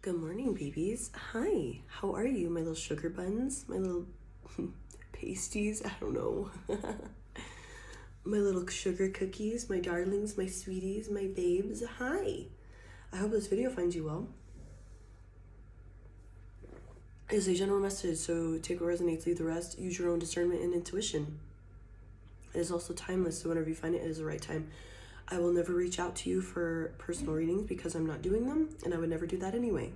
Good morning, babies. Hi, how are you, my little sugar buns? My little pasties? I don't know. My little sugar cookies, my darlings, my sweeties, my babes. Hi. I hope this video finds you well. It is a general message, so take what resonates, leave the rest. Use your own discernment and intuition. It is also timeless, so whenever you find it, it is the right time. I will never reach out to you for personal readings because I'm not doing them, and I would never do that anyway.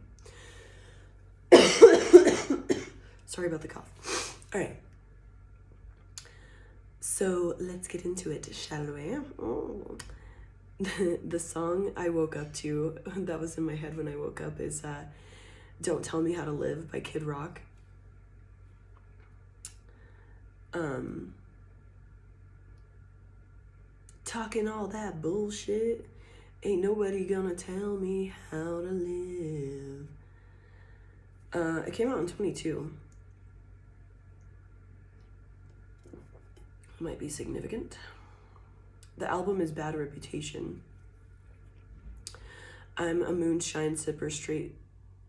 Sorry about the cough. All right. So let's get into it, shall we? Oh. The song I woke up to, that was in my head when I woke up, is Don't Tell Me How to Live by Kid Rock. Talking all that bullshit, ain't nobody gonna tell me how to live. It came out in 22. Might be significant. The album is Bad Reputation. I'm a moonshine sipper, straight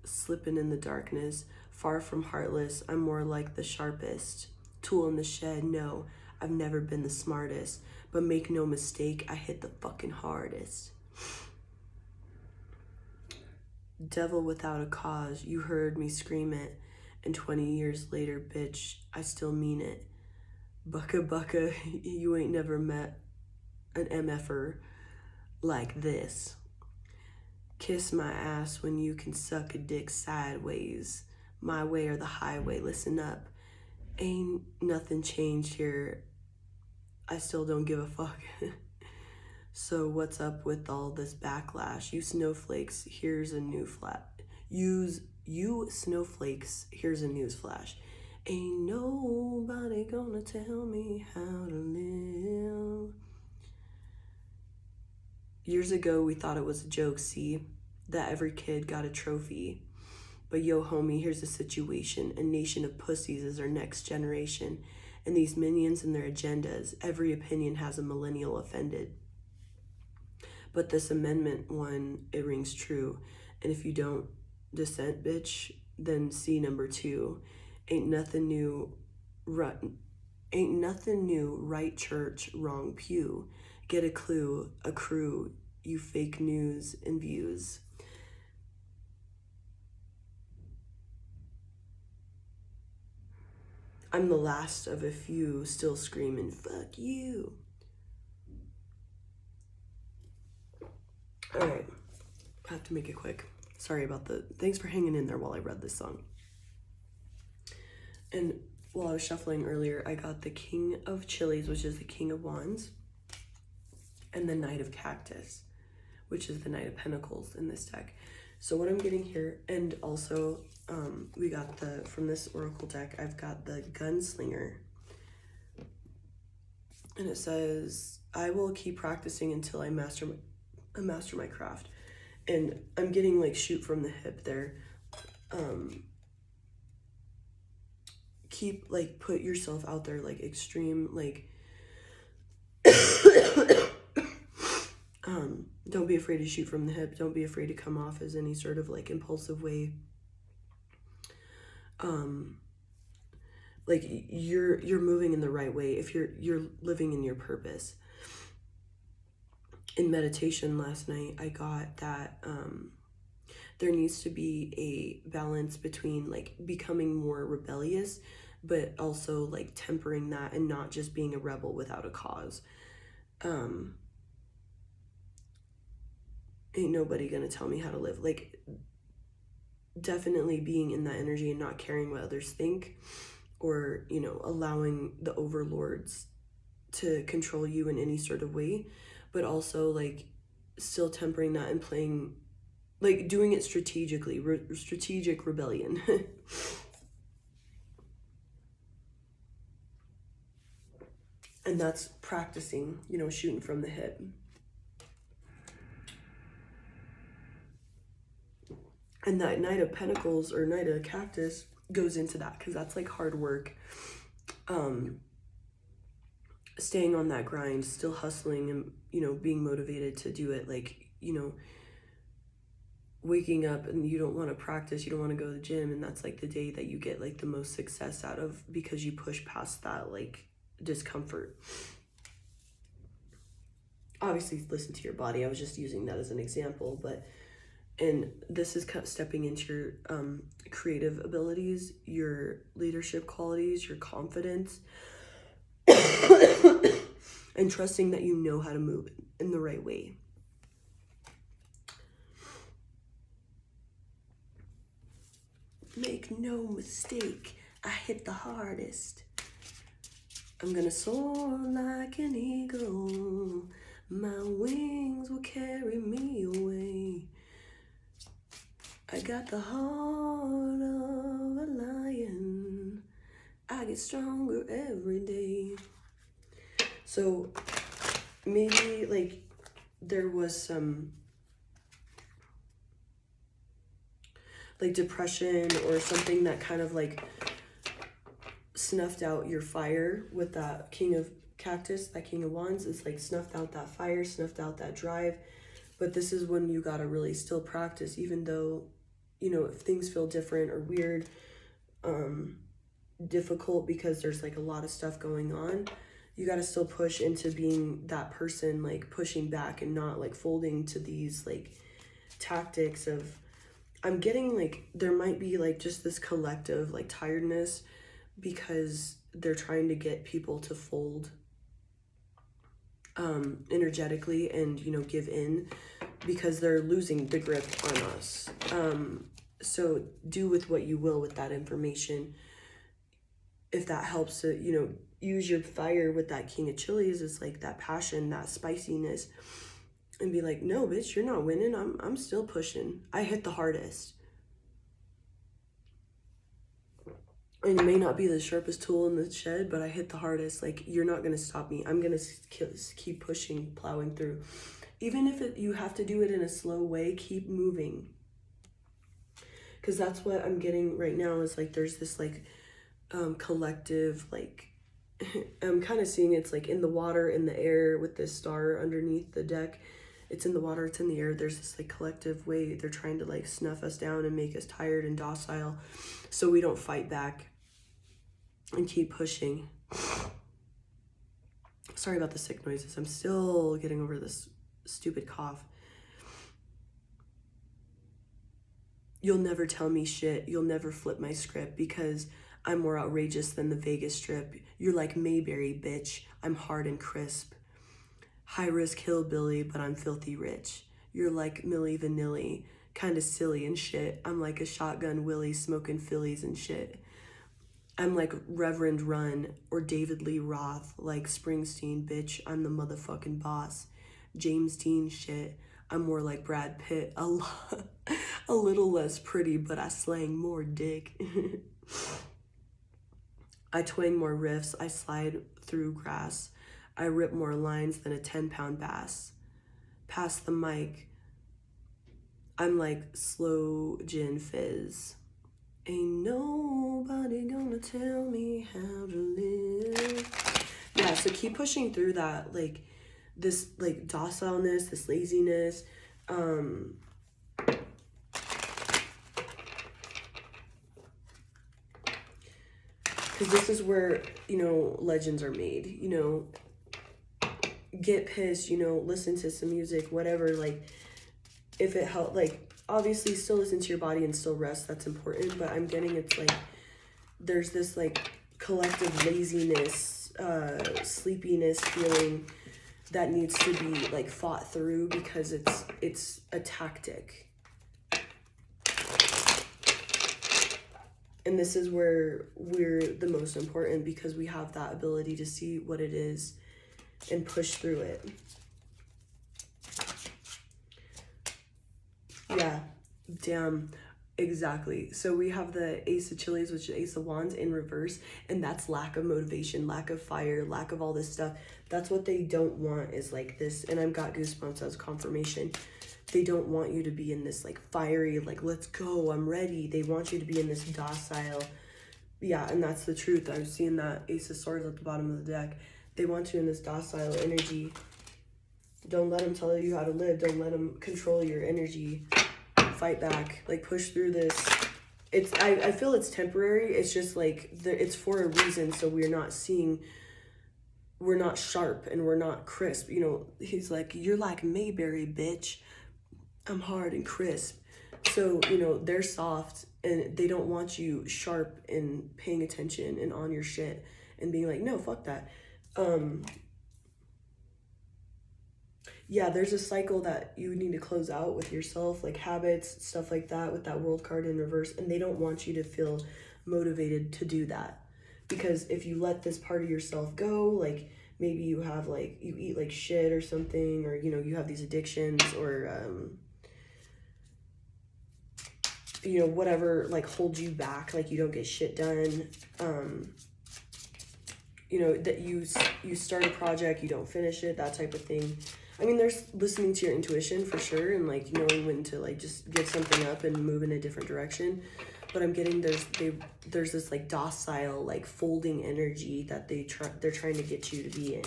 slipping in the darkness. Far from heartless, I'm more like the sharpest tool in the shed. No, I've never been the smartest, but make no mistake, I hit the fucking hardest. Devil without a cause, you heard me scream it, and 20 years later, bitch, I still mean it. Bucka, you ain't never met an MFer like this. Kiss my ass when you can suck a dick sideways. My way or the highway, listen up. Ain't nothing changed here. I still don't give a fuck. So what's up with all this backlash? You snowflakes, here's a new flat. You snowflakes, here's a news flash. Ain't nobody gonna tell me how to live. Years ago, we thought it was a joke, see, that every kid got a trophy. But yo, homie, here's the situation. A nation of pussies is our next generation. And these minions and their agendas, every opinion has a millennial offended. But this amendment one, it rings true. And if you don't dissent, bitch, then see number 2. Ain't nothing new, right church, wrong pew. Get a clue, accrue, you fake news and views. I'm the last of a few still screaming, fuck you. All right, I have to make it quick. Sorry about thanks for hanging in there while I read this song. And while I was shuffling earlier, I got the King of Chilies, which is the King of Wands, and the Knight of Cactus, which is the Knight of Pentacles in this deck. So what I'm getting here, and also we got from this Oracle deck, I've got the Gunslinger. And it says, I will keep practicing until I master my craft. And I'm getting like shoot from the hip there. Keep like put yourself out there, like extreme, like don't be afraid to shoot from the hip. Don't be afraid to come off as any sort of like impulsive way. Like you're moving in the right way if you're living in your purpose. In meditation last night, I got that there needs to be a balance between like becoming more rebellious, but also like tempering that and not just being a rebel without a cause. Ain't nobody gonna tell me how to live. Like definitely being in that energy and not caring what others think, or allowing the overlords to control you in any sort of way, but also like still tempering that and playing, like doing it strategically, strategic rebellion. And that's practicing, shooting from the hip. And that Knight of Pentacles or Knight of Cactus goes into that, because that's like hard work. Staying on that grind, still hustling and, being motivated to do it. Like, waking up and you don't want to practice, you don't want to go to the gym, and that's like the day that you get like the most success out of, because you push past that like discomfort. Obviously listen to your body. I was just using that as an example, but and this is kind of stepping into your creative abilities, your leadership qualities, your confidence, and trusting that you know how to move in the right way. Make no mistake, I hit the hardest. I'm gonna soar like an eagle. My wings will carry me away. I got the heart of a lion. I get stronger every day. So maybe like there was some like depression or something that kind of like snuffed out your fire with that King of Cactus, that King of Wands. It's like snuffed out that fire, snuffed out that drive. But this is when you gotta really still practice, even though, you know, if things feel different or weird, difficult because there's like a lot of stuff going on, you gotta still push into being that person, like pushing back and not like folding to these like tactics of, I'm getting like, there might be like just this collective like tiredness because they're trying to get people to fold energetically and, you know, give in because they're losing the grip on us. So do with what you will with that information. If that helps to, you know, use your fire with that King of Chilies, is like that passion, that spiciness, and be like, no, bitch, you're not winning. I'm still pushing. I hit the hardest. And it may not be the sharpest tool in the shed, but I hit the hardest. Like, you're not going to stop me. I'm going to keep pushing, plowing through. Even if you have to do it in a slow way, keep moving. Because that's what I'm getting right now is like there's this like collective, like, I'm kind of seeing it's like in the water, in the air with this star underneath the deck. It's in the water, it's in the air. There's this like collective way they're trying to like snuff us down and make us tired and docile so we don't fight back and keep pushing. Sorry about the sick noises. I'm still getting over this stupid cough. You'll never tell me shit. You'll never flip my script because I'm more outrageous than the Vegas Strip. You're like Mayberry, bitch. I'm hard and crisp. High risk hillbilly, but I'm filthy rich. You're like Milli Vanilli, kinda silly and shit. I'm like a shotgun Willie smoking Phillies and shit. I'm like Reverend Run or David Lee Roth, like Springsteen, bitch. I'm the motherfucking boss. James Dean shit. I'm more like Brad Pitt, a little less pretty, but I slang more dick. I twang more riffs, I slide through grass. I rip more lines than a 10-pound bass. Pass the mic. I'm like slow gin fizz. Ain't nobody gonna tell me how to live. Yeah, so keep pushing through that, like, this, like, docileness, this laziness. Because this is where, you know, legends are made, you know. Get pissed, you know, listen to some music, whatever, like, if it helped, like, obviously still listen to your body and still rest, that's important, but I'm getting it's like, there's this, like, collective laziness, sleepiness feeling that needs to be, like, fought through because it's a tactic. And this is where we're the most important because we have that ability to see what it is and push through it. Yeah, damn, exactly. So we have the Ace of Chilies, which is Ace of Wands in reverse, and that's lack of motivation, lack of fire, lack of all this stuff. That's what they don't want, is like this, and I've got goosebumps as confirmation. They don't want you to be in this like fiery, like, let's go, I'm ready. They want you to be in this docile, yeah, and that's the truth. I was seeing that Ace of Swords at the bottom of the deck. They want you in this docile energy. Don't let them tell you how to live. Don't let them control your energy. fight back. Like, push through this. I feel it's temporary. It's just like it's for a reason, so we're not sharp and we're not crisp. You know, he's like, you're like Mayberry, bitch. I'm hard and crisp. So, you know, they're soft and they don't want you sharp and paying attention and on your shit and being like, no, fuck that. Yeah, there's a cycle that you need to close out with yourself, like habits, stuff like that, with that world card in reverse. And they don't want you to feel motivated to do that. Because if you let this part of yourself go, like maybe you have like, you eat like shit or something, or, you know, you have these addictions or, you know, whatever, like holds you back, like you don't get shit done. You know, that you start a project, you don't finish it, that type of thing. I mean, there's listening to your intuition for sure, and like knowing when to like just give something up and move in a different direction. But I'm getting there's this like docile, like folding energy that they're trying to get you to be in.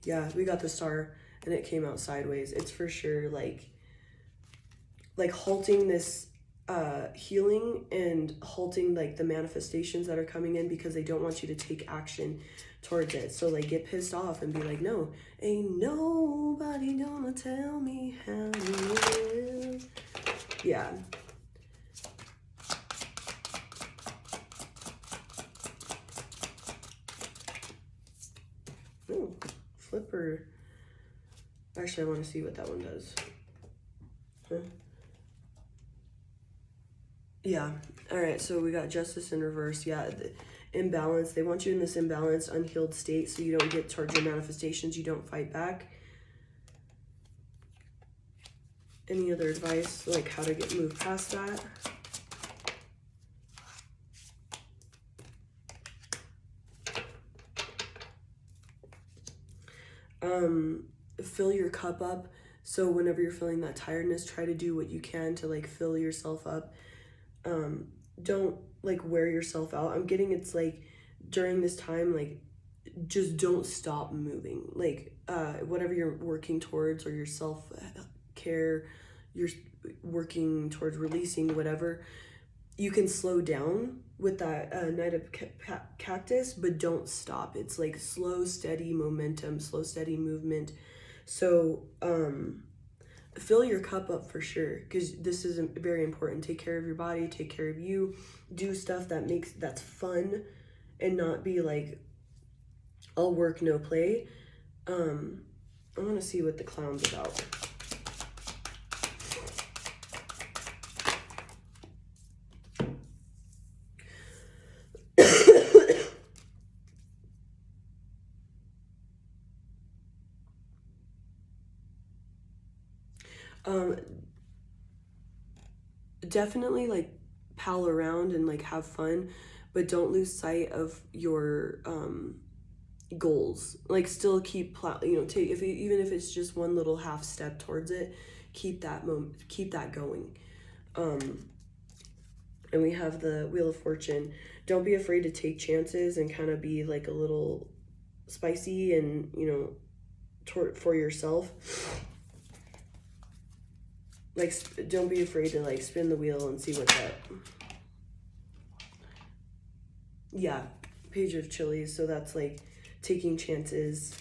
Yeah, we got the star and it came out sideways. It's for sure like halting this healing and halting like the manifestations that are coming in because they don't want you to take action towards it. So like get pissed off and be like, no, ain't nobody gonna tell me how to live. Yeah. Ooh, flipper. Actually, I want to see what that one does. Huh? Yeah. All right. So we got justice in reverse. Yeah. Imbalance. They want you in this imbalanced, unhealed state so you don't get towards your manifestations. You don't fight back. Any other advice, like how to move past that? Fill your cup up. So whenever you're feeling that tiredness, try to do what you can to like fill yourself up. Don't like wear yourself out. I'm getting it's like during this time, like just don't stop moving. Like whatever you're working towards or your self-care, you're working towards releasing, whatever, you can slow down with that Knight of Cactus, but don't stop. It's like slow, steady momentum, slow, steady movement. So fill your cup up for sure, because this is very important. Take care of your body, take care of you, do stuff that's fun and not be like all work, no play. I want to see what the clown's about. Definitely like pal around and like have fun, but don't lose sight of your goals. Like still keep take even if it's just one little half step towards it, keep that going. And we have the Wheel of Fortune. Don't be afraid to take chances and kind of be like a little spicy and for yourself. Like, don't be afraid to like spin the wheel and see what's up. Yeah, Page of Chilies. So that's like taking chances.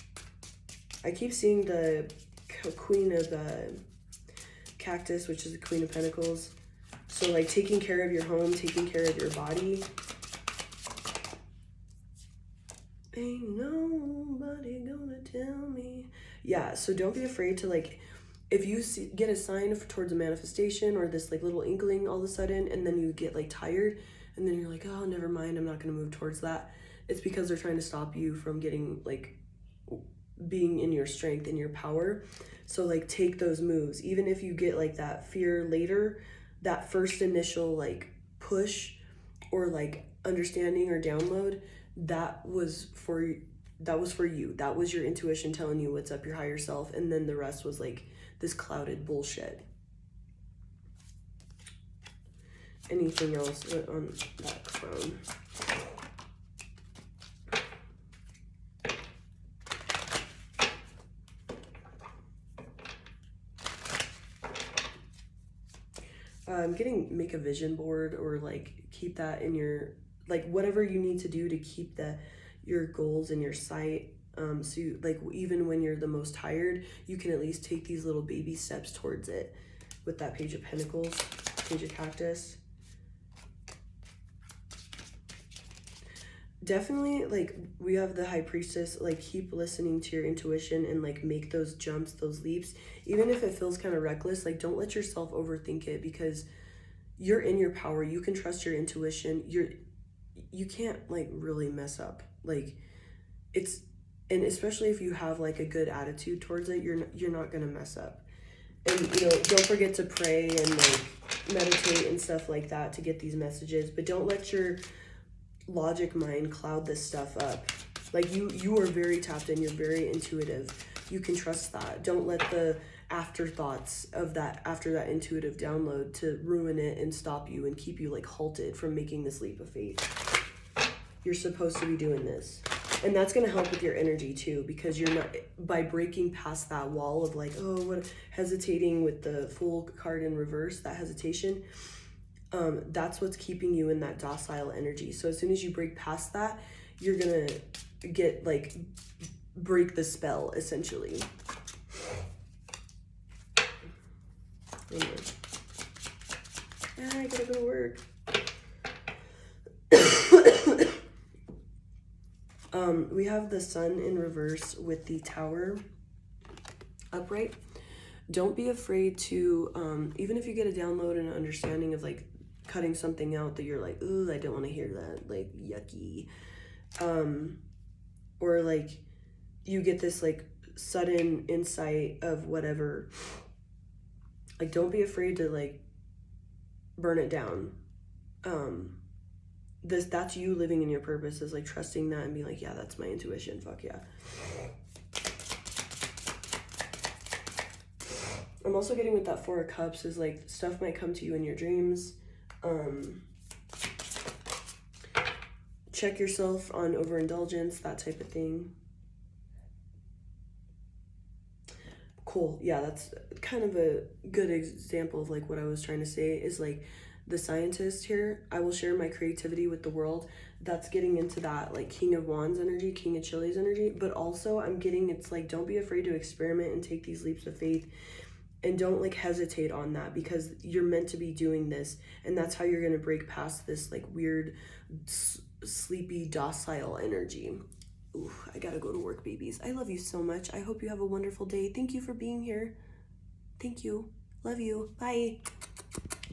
I keep seeing the Queen of Cactus, which is the Queen of Pentacles. So like taking care of your home, taking care of your body. Ain't nobody gonna tell me. Yeah, so don't be afraid to like, if you get a sign towards a manifestation or this like little inkling all of a sudden, and then you get like tired and then you're like, oh, never mind, I'm not going to move towards that. It's because they're trying to stop you from getting like being in your strength and your power. So like take those moves. Even if you get like that fear later, that first initial like push or like understanding or download, that was for you. That was your intuition telling you what's up, your higher self. And then the rest was like this clouded bullshit. Anything else on that crown? Make a vision board, or like keep that in your, like whatever you need to do to keep your goals in your sight. So you, like even when you're the most tired, you can at least take these little baby steps towards it with that Page of Pentacles, Page of Cactus. Definitely, like we have the High Priestess, like keep listening to your intuition and like make those jumps, those leaps, even if it feels kind of reckless. Like don't let yourself overthink it, because you're in your power. You can trust your intuition. You can't like really mess up. Like it's, and especially if you have like a good attitude towards it, you're not gonna mess up. And don't forget to pray and like meditate and stuff like that to get these messages, but don't let your logic mind cloud this stuff up. Like you are very tapped in, you're very intuitive. You can trust that. Don't let the afterthoughts of that after that intuitive download to ruin it and stop you and keep you like halted from making this leap of faith. You're supposed to be doing this. And that's going to help with your energy too, because you're not, by breaking past that wall of like, oh, what, hesitating with the Fool card in reverse, that hesitation, that's what's keeping you in that docile energy. So as soon as you break past that, you're gonna get like break the spell essentially. Anyway. I gotta go to work. We have the Sun in reverse with the Tower upright. Don't be afraid to, even if you get a download and an understanding of like cutting something out that you're like, ooh, I don't want to hear that, like yucky. Or like you get this like sudden insight of whatever. Like don't be afraid to like burn it down. That's you living in your purpose, is like trusting that and being like, yeah, that's my intuition, fuck yeah. I'm also getting with that Four of Cups is like stuff might come to you in your dreams. Check yourself on overindulgence, that type of thing. Cool. Yeah, that's kind of a good example of like what I was trying to say is like the Scientist here. I will share my creativity with the world. That's getting into that like King of Wands energy, King of Chilies energy. But also I'm getting, it's like, don't be afraid to experiment and take these leaps of faith. And don't like hesitate on that, because you're meant to be doing this. And that's how you're going to break past this like weird, sleepy, docile energy. Ooh, I gotta go to work, babies. I love you so much. I hope you have a wonderful day. Thank you for being here. Thank you. Love you. Bye.